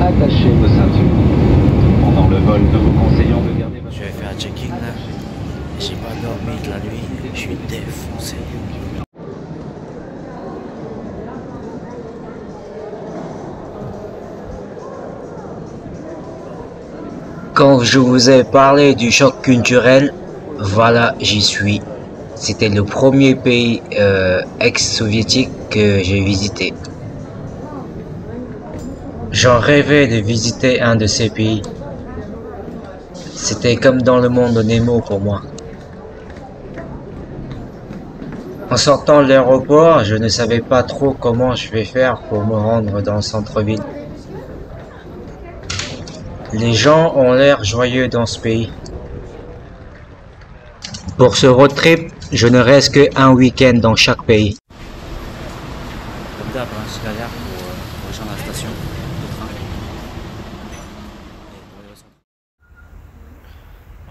attachez vos ceintures. Pendant le vol, nous vous conseillons de garder votre... Je vais faire un check-in là. J'ai pas dormi de la nuit. Je suis défoncé. Quand je vous ai parlé du choc culturel, voilà, j'y suis. C'était le premier pays ex-soviétique que j'ai visité. J'en rêvais de visiter un de ces pays. C'était comme dans le monde de Nemo pour moi. En sortant de l'aéroport, je ne savais pas trop comment je vais faire pour me rendre dans le centre-ville. Les gens ont l'air joyeux dans ce pays. Pour ce road trip, je ne reste qu'un week-end dans chaque pays. Comme d'hab, hein, je galère pour rejoindre la station de train.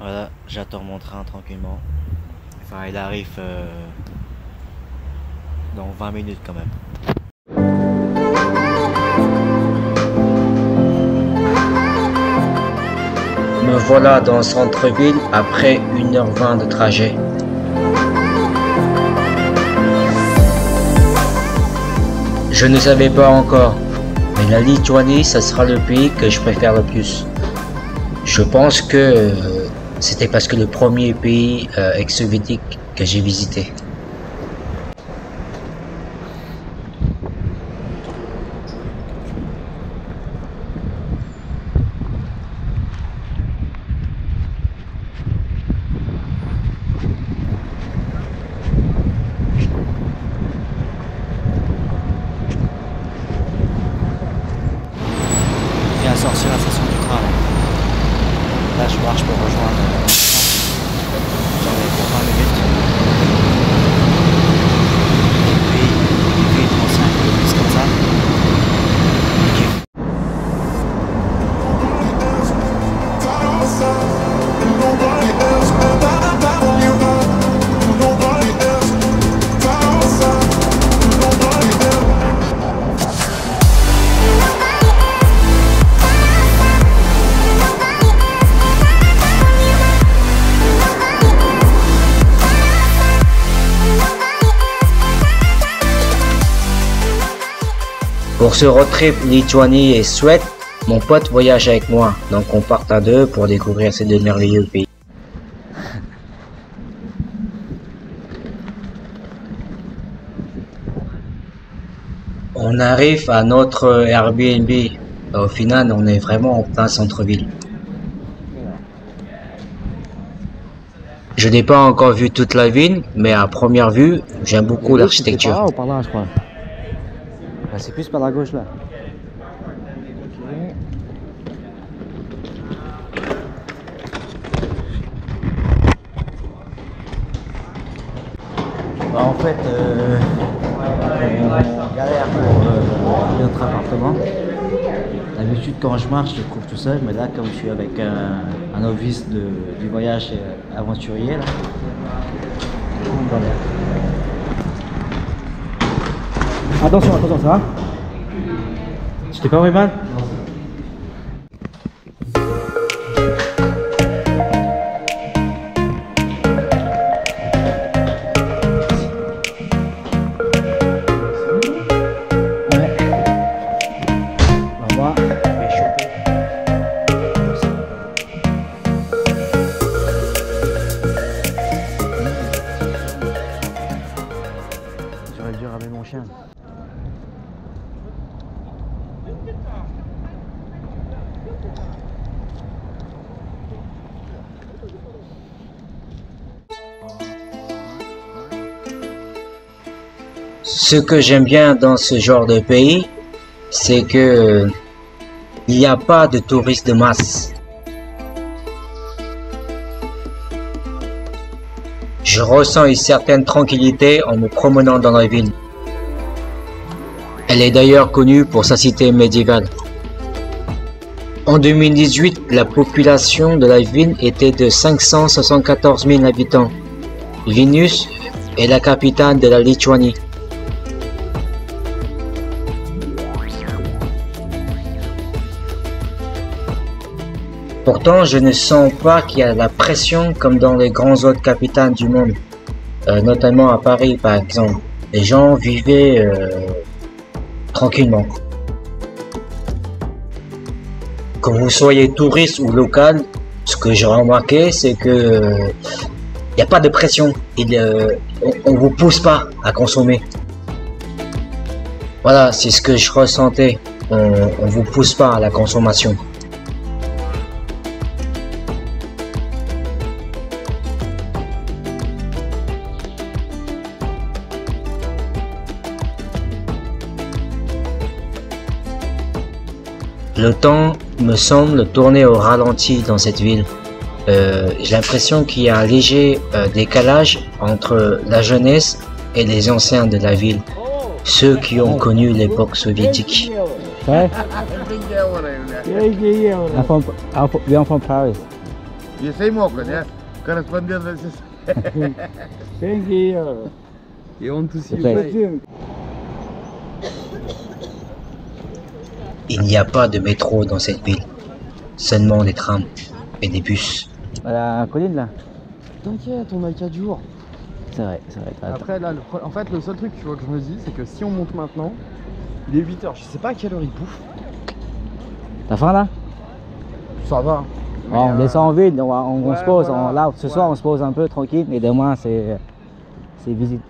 Voilà, j'attends mon train tranquillement. Enfin, il arrive dans 20 minutes quand même. Me voilà dans le centre-ville après 1h20 de trajet. Je ne savais pas encore, mais la Lituanie, ça sera le pays que je préfère le plus. Je pense que c'était parce que le premier pays ex-soviétique que j'ai visité. Sortir la station du train là. Là je marche pour rejoindre j'en ai pour 20 minutes et puis il fait 35 km comme ça. Pour ce road trip Lituanie et Suède, mon pote voyage avec moi, donc on part à deux pour découvrir ces deux merveilleux pays. On arrive à notre Airbnb. Au final, on est vraiment en plein centre-ville. Je n'ai pas encore vu toute la ville, mais à première vue, j'aime beaucoup l'architecture. Par là ou par là, je crois. C'est plus par la gauche là. Bah, en fait, on galère pour notre appartement. D'habitude, quand je marche, je trouve tout seul, mais là, comme je suis avec un novice du voyage aventurier, là, on galère. Attention, attention, ça va? Tu t'es pas vrai mal? Ouais. On va voir. Je vais choper. J'aurais dû ramener mon chien. Ce que j'aime bien dans ce genre de pays, c'est que il n'y a pas de touristes de masse. Je ressens une certaine tranquillité en me promenant dans la ville. Elle est d'ailleurs connue pour sa cité médiévale. En 2018, la population de la ville était de 574 000 habitants. Vilnius est la capitale de la Lituanie. Pourtant, je ne sens pas qu'il y a la pression comme dans les grands autres capitales du monde, notamment à Paris par exemple. Les gens vivaient tranquillement. Que vous soyez touriste ou local, ce que j'ai remarqué, c'est que il n'y a pas de pression. On vous pousse pas à consommer. Voilà, c'est ce que je ressentais. On vous pousse pas à la consommation. Le temps me semble tourner au ralenti dans cette ville. J'ai l'impression qu'il y a un léger décalage entre la jeunesse et les anciens de la ville, ceux qui ont connu l'époque soviétique. Hey? I'm from Paris. You say more, yeah? Correspondent. Thank you. You want to see Il n'y a pas de métro dans cette ville, seulement des trams et des bus. La colline là. T'inquiète, on a 4 jours. C'est vrai, c'est vrai. Après, là, en fait, le seul truc tu vois, que je me dis, c'est que si on monte maintenant, il est 8h. Je sais pas à quelle heure il bouffe. T'as faim là? Ça va. On descend en ville, on se pose. voilà, Là, ce soir, on se pose un peu tranquille, et demain, c'est visite.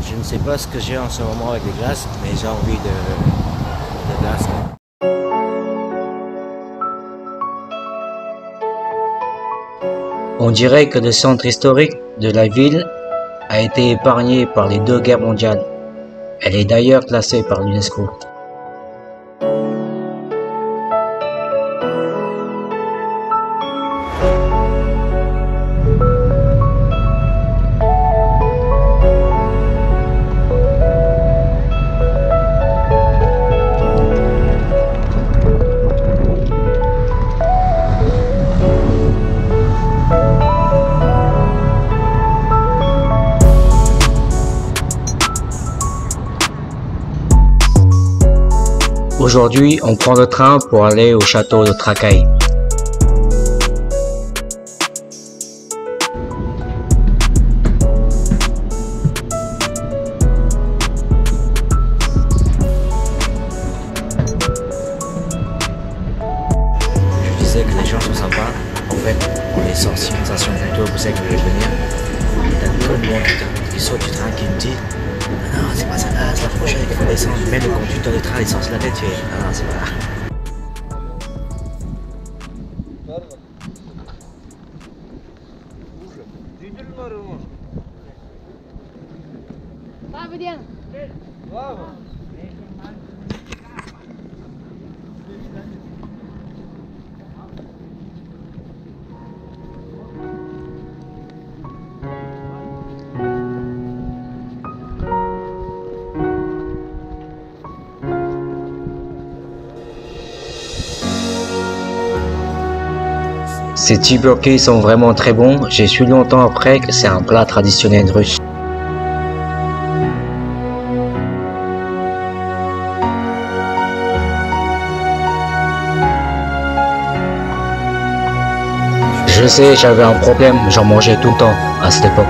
Je ne sais pas ce que j'ai en ce moment avec les glaces, mais j'ai envie de glace. On dirait que le centre historique de la ville a été épargné par les 2 guerres mondiales. Elle est d'ailleurs classée par l'UNESCO. Aujourd'hui, on prend le train pour aller au château de Trakai. Je disais que les gens sont sympas. En fait, on est sorti une station plus tôt, vous savez que je vais venir. T'as tout le monde qui sort du train qui me dit non, c'est pas ça là, c'est la prochaine qu'il faut descendre. Même le conducteur du train, il sort sur la tête, tu fais non, c'est pas là. Ces tteokbokki sont vraiment très bons. J'ai su longtemps après que c'est un plat traditionnel russe. Je sais, j'avais un problème, j'en mangeais tout le temps à cette époque.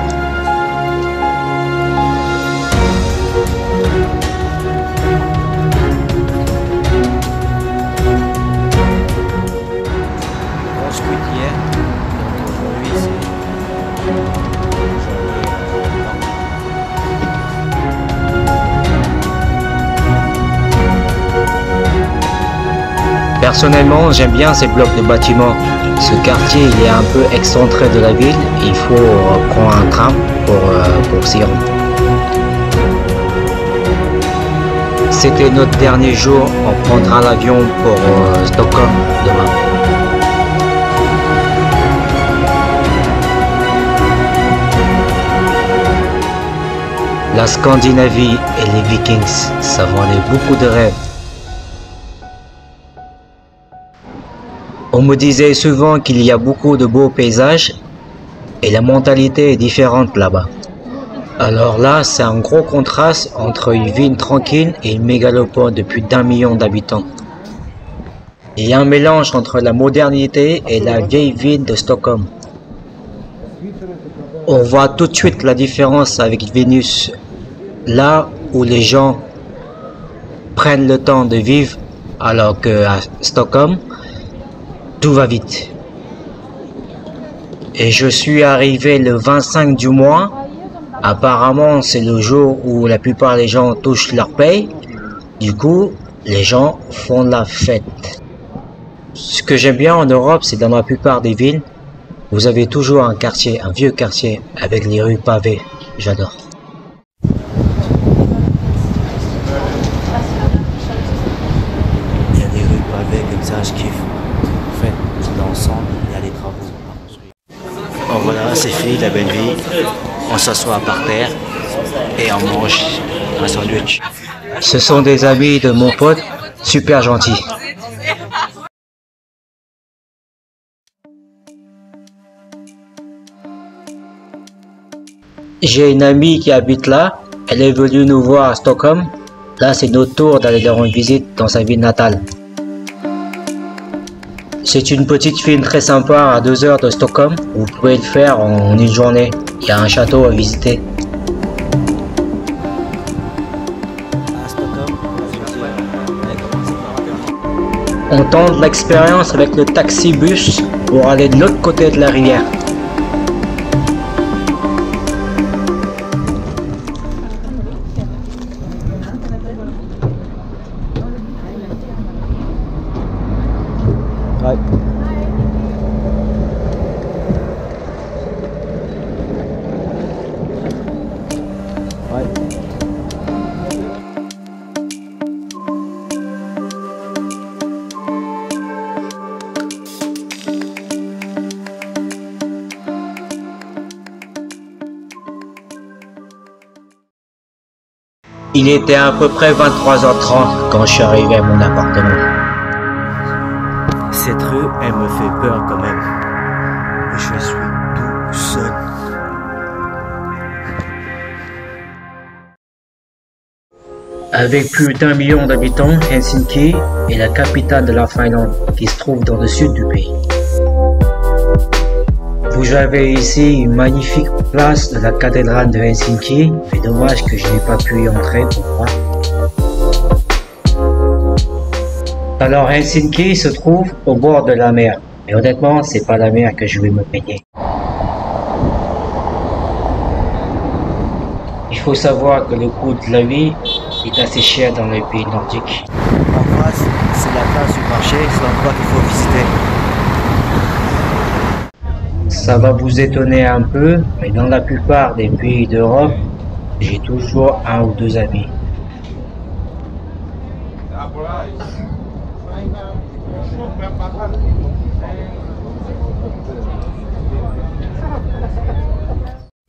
Personnellement, j'aime bien ces blocs de bâtiments. Ce quartier il est un peu excentré de la ville. Il faut prendre un tram pour s'y rendre. C'était notre dernier jour. On prendra l'avion pour Stockholm demain. La Scandinavie et les Vikings, ça vendait beaucoup de rêves. Au On me disait souvent qu'il y a beaucoup de beaux paysages et la mentalité est différente là-bas. Alors là, c'est un gros contraste entre une ville tranquille et une mégalopole de plus d'1 million d'habitants. Il y a un mélange entre la modernité et la vieille ville de Stockholm. On voit tout de suite la différence avec Vilnius, là où les gens prennent le temps de vivre, alors qu'à Stockholm, tout va vite. Et je suis arrivé le 25 du mois. Apparemment, c'est le jour où la plupart des gens touchent leur paye. Du coup, les gens font la fête. Ce que j'aime bien en Europe, c'est dans la plupart des villes, vous avez toujours un quartier, un vieux quartier, avec les rues pavées. J'adore. Il y a des rues pavées comme ça, je kiffe. En fait, l'ensemble, il y a des travaux à construire. Bon voilà, c'est fini la belle vie. On s'assoit par terre et on mange un sandwich. Ce sont des amis de mon pote, super gentils. J'ai une amie qui habite là, elle est venue nous voir à Stockholm. Là, c'est notre tour d'aller leur rendre visite dans sa ville natale. C'est une petite ville très sympa à 2 heures de Stockholm. Vous pouvez le faire en une journée. Il y a un château à visiter. On tente l'expérience avec le taxi-bus pour aller de l'autre côté de la rivière. Ouais. Ouais. Il était à peu près 23h30 quand je suis arrivé à mon appartement. Cette rue, elle me fait peur quand même. Je suis tout seul. Avec plus d'1 million d'habitants, Helsinki est la capitale de la Finlande qui se trouve dans le sud du pays. Vous avez ici une magnifique place de la cathédrale de Helsinki, mais dommage que je n'ai pas pu y entrer pour voir. Alors Helsinki se trouve au bord de la mer, et honnêtement, c'est pas la mer que je vais me baigner. Il faut savoir que le coût de la vie est assez cher dans les pays nordiques. En face, c'est la place du marché, c'est l'endroit qu'il faut visiter. Ça va vous étonner un peu, mais dans la plupart des pays d'Europe, j'ai toujours 1 ou 2 amis.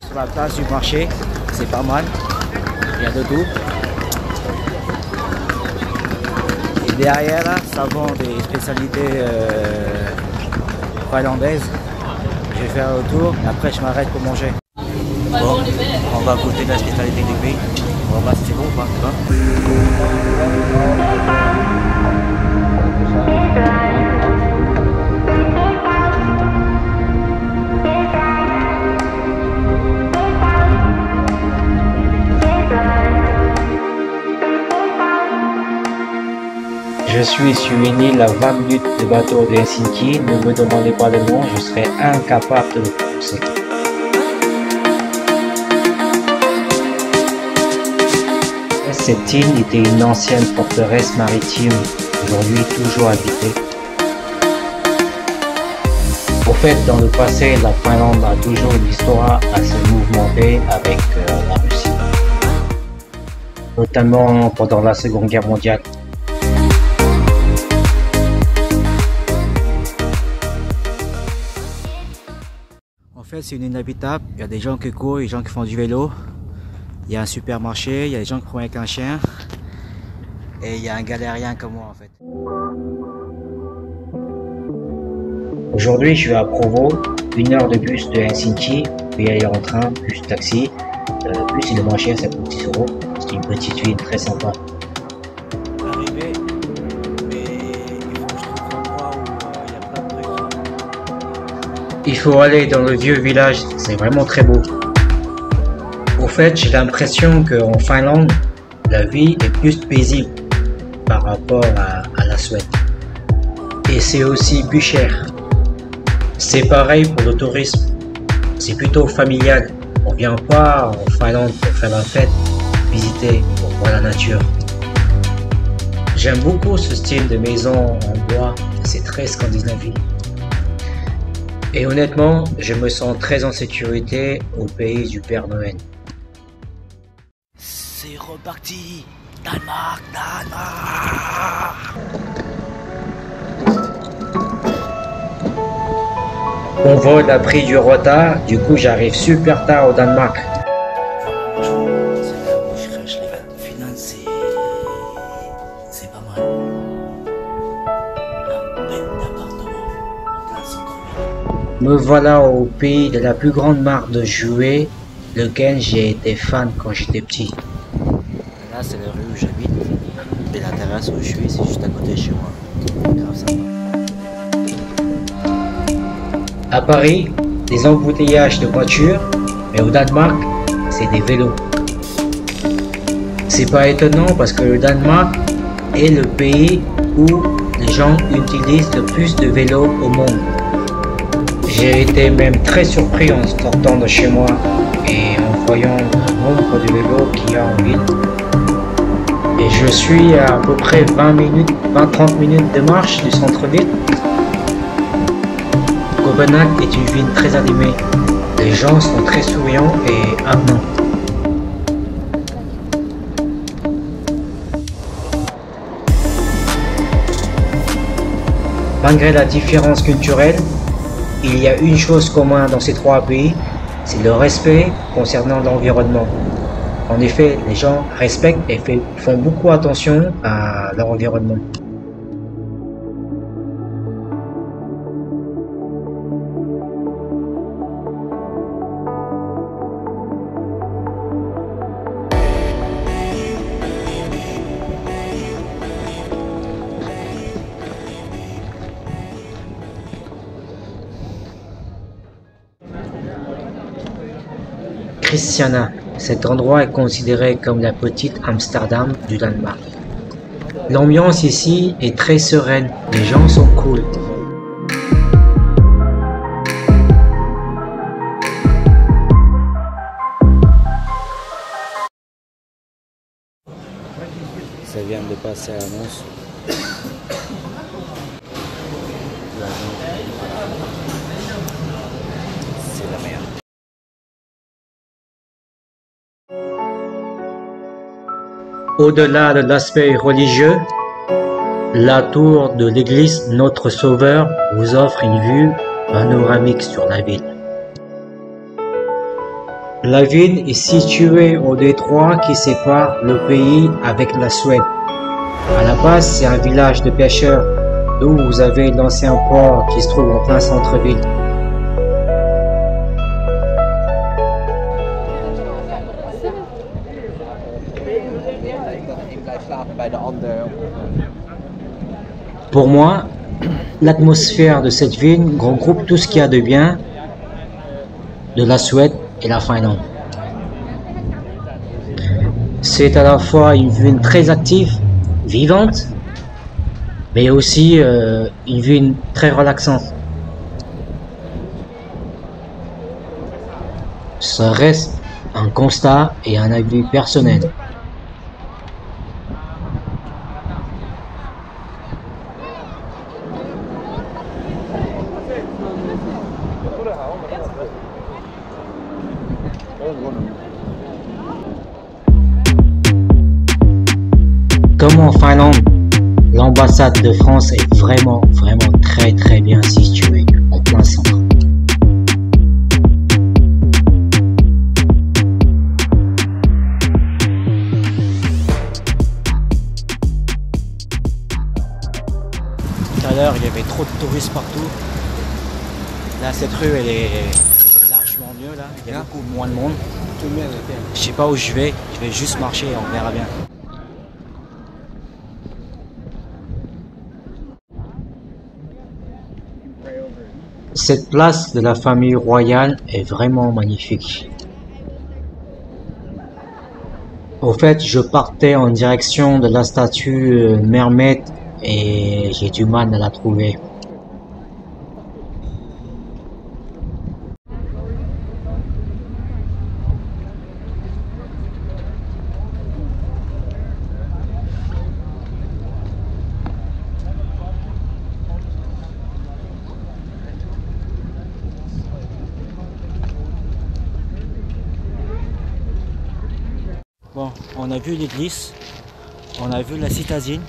Sur la place du marché, c'est pas mal. Il y a de tout. Et derrière là, ça vend des spécialités finlandaises. Je vais faire le tour et après je m'arrête pour manger. Bon, On va goûter la spécialité du pays. On va voir si c'est bon ou pas. Je suis sur une île à 20 minutes de bateau de Helsinki, ne me demandez pas le nom, je serai incapable de le prononcer. Cette île était une ancienne forteresse maritime, aujourd'hui toujours habitée. Au fait, dans le passé, la Finlande a toujours une histoire assez mouvementée avec la Russie, notamment pendant la Seconde Guerre mondiale. En fait, c'est une inhabitable. Il y a des gens qui courent, des gens qui font du vélo. Il y a un supermarché, il y a des gens qui prennent avec un chien. Et il y a un galérien comme moi en fait. Aujourd'hui, je vais à Provo, 1 heure de bus de Helsinki, puis aller en train, plus taxi. Plus il est moins cher, ça coûte 10 euros. C'est une petite ville très sympa. Arrivé, mais il faut que je trouve l'endroit où il y a plein de trucs. Il faut aller dans le vieux village, c'est vraiment très beau. Au fait, j'ai l'impression qu'en Finlande, la vie est plus paisible par rapport à la Suède. Et c'est aussi plus cher. C'est pareil pour le tourisme. C'est plutôt familial. On vient pas en Finlande pour faire la fête, visiter, pour voir la nature. J'aime beaucoup ce style de maison en bois, c'est très scandinavie. Et honnêtement, je me sens très en sécurité au pays du Père Noël. C'est reparti! Danemark, Danemark! Mon vol a pris du retard, du coup j'arrive super tard au Danemark. C'est là où je crache les vannes. Finlande, c'est pas mal. Un bel appartement en plein centre-ville. Me voilà au pays de la plus grande marque de jouets, lequel j'ai été fan quand j'étais petit. Là, c'est la rue où j'habite. Et la terrasse où je suis, c'est juste à côté de chez moi. Grave sympa. À Paris, des embouteillages de voitures, mais au Danemark, c'est des vélos. C'est pas étonnant parce que le Danemark est le pays où les gens utilisent le plus de vélos au monde. J'ai été même très surpris en sortant de chez moi et en voyant le nombre de vélos qu'il y a en ville. Et je suis à peu près 20-30 minutes de marche du centre-ville. Copenhague est une ville très animée. Les gens sont très souriants et avenants. Malgré la différence culturelle, il y a une chose commune dans ces trois pays, c'est le respect concernant l'environnement. En effet, les gens respectent et font beaucoup attention à leur environnement. Christiania, cet endroit est considéré comme la petite Amsterdam du Danemark. L'ambiance ici est très sereine, les gens sont cool. Ça vient de passer à l'annonce. C'est la merde. Au-delà de l'aspect religieux, la tour de l'église Notre Sauveur vous offre une vue panoramique sur la ville. La ville est située au détroit qui sépare le pays avec la Suède. À la base, c'est un village de pêcheurs, d'où vous avez l'ancien port qui se trouve en plein centre-ville. Pour moi, l'atmosphère de cette ville regroupe tout ce qu'il y a de bien de la Suède et la Finlande. C'est à la fois une ville très active, vivante, mais aussi une ville très relaxante. Ça reste un constat et un avis personnel. Comme en Finlande, l'ambassade de France est vraiment très bien située, en plein centre. Tout à l'heure, il y avait trop de touristes partout. Là, cette rue, elle est largement mieux, là. Il y a beaucoup moins de monde. Je sais pas où je vais juste marcher et on verra bien. Cette place de la famille royale est vraiment magnifique. Au fait, je partais en direction de la statue Mermaid et j'ai du mal à la trouver. Bon, on a vu l'église, on a vu la citadine.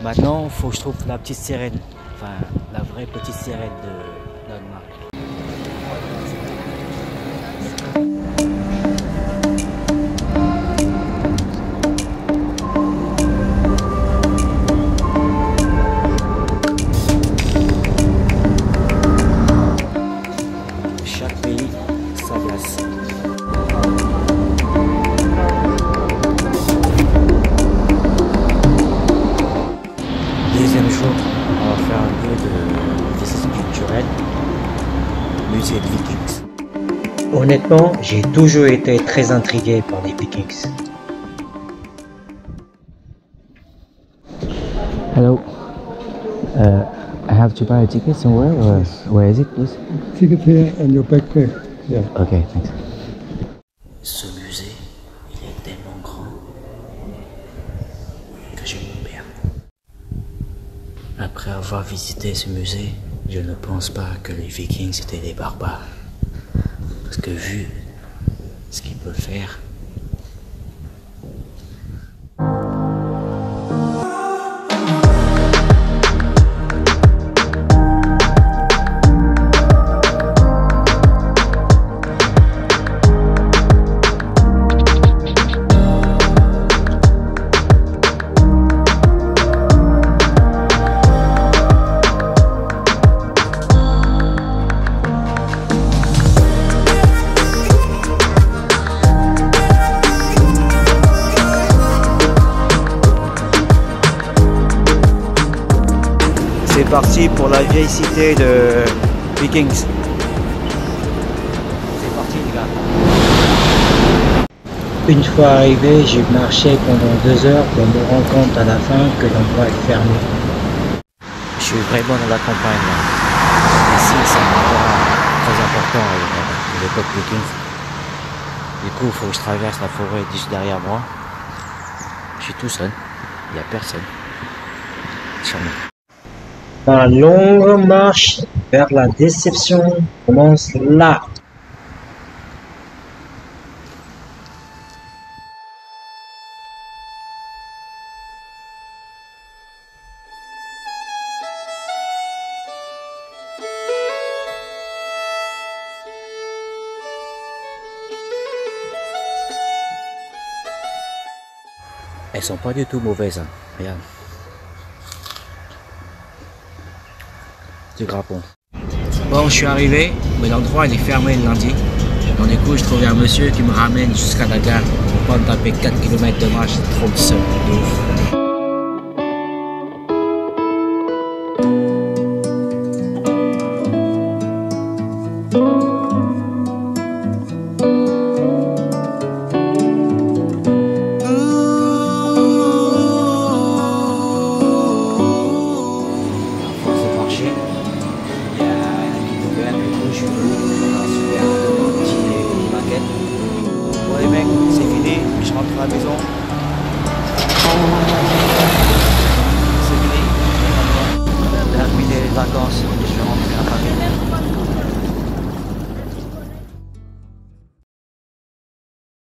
Maintenant, il faut que je trouve la petite sirène. Enfin, la vraie petite sirène de Danemark. Chaque pays, sa place. Deuxième jour, on va faire un peu de visite culturelle, musée de Vikings. Honnêtement, j'ai toujours été très intrigué par les Vikings. Hello. I have to buy a ticket somewhere, or where is it, please? Ticket here and your backpack. Yeah. Okay, thanks. Ce musée, il est tellement grand que je me perds. Après avoir visité ce musée, je ne pense pas que les Vikings étaient des barbares. Parce que vu ce qu'ils peuvent faire, c'est parti pour la vieille cité de Vikings. C'est parti les gars. Une fois arrivé, j'ai marché pendant 2 heures pour me rendre compte à la fin que l'endroit est fermé. Je suis vraiment dans la campagne là. Ici c'est un endroit très important à l'époque Vikings. Du coup il faut que je traverse la forêt juste derrière moi. Je suis tout seul, il n'y a personne. Charmant. La longue marche vers la déception commence là. Elles sont pas du tout mauvaises, hein. Regarde. Du grappon. Bon, je suis arrivé, mais l'endroit il est fermé le lundi. Donc du coup, je trouvais un monsieur qui me ramène jusqu'à la gare pour pas me taper 4 km de marche, c'est trop le seul, de ouf. Bon les mecs, c'est fini, je rentre à la maison.